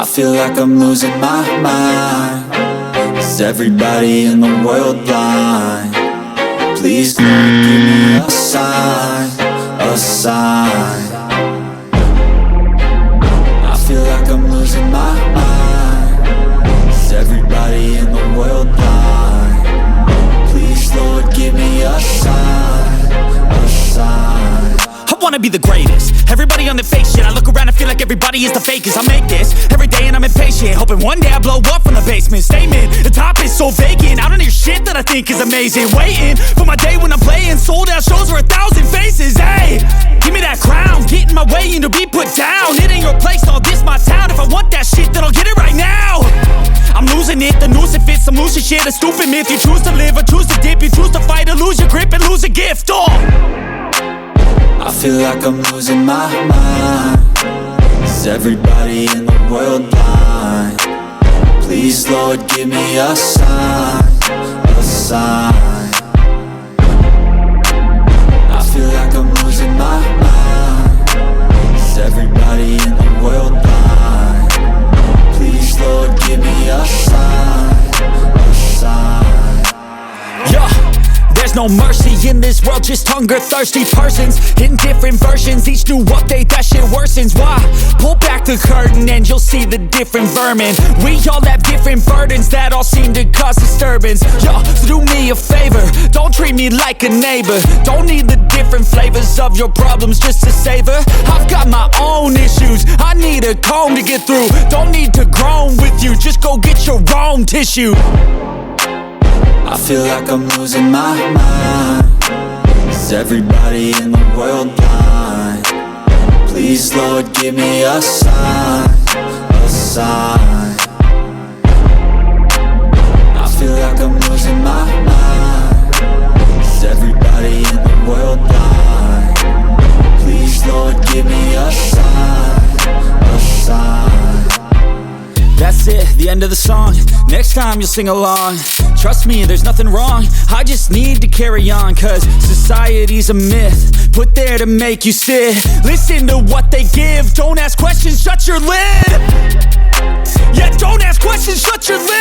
feel like I'm losing my mind. Is everybody in the world blind? Please Lord, give me a sign, a sign. I feel like I'm losing my mind. Is everybody in the world blind? Please Lord, give me a sign, a sign. I wanna be the greatest. Everybody on the fake shit. I look around and feel like everybody is the fakest. I make this every day and I'm impatient, hoping one day I blow up from the basement. Statement, the top is so vacant. I don't hear shit that I think is amazing. Waiting for my day when I'm playing sold out shows for 1,000 faces. Hey, give me that crown, get in my way and to be put down. It ain't your place, all this my town. If I want that shit, then I'll get it right now. I'm losing it, the noose it fits. I'm losing shit, a stupid myth. You choose to live or choose to dip. You choose to fight or lose your grip and lose a gift. I feel like I'm losing my mind. Is everybody in the world blind? Please Lord, give me a sign, a sign. I feel like I'm losing my mind. Is everybody in the world blind? Please Lord, give me a sign, a sign. Yeah. There's no mercy in this world, just hunger-thirsty persons in different versions. Each new update, that shit worsens. Why? Pull back the curtain and you'll see the different vermin. We all have different burdens that all seem to cause disturbance. Yo, so do me a favor, don't treat me like a neighbor. Don't need the different flavors of your problems just to savor. I've got my own issues, I need a comb to get through. Don't need to groan with you, just go get your own tissue. I feel like I'm losing my mind. Is everybody in the world blind? Please Lord, give me a sign, a sign. I feel like I'm losing my mind. Is everybody in the world blind? Please Lord, give me a sign, a sign. That's it, the end of the song. Next time you'll sing along. Trust me, there's nothing wrong. I just need to carry on, cause society's a myth put there to make you sit. Listen to what they give. Don't ask questions, shut your lid. Yeah, don't ask questions, shut your lid.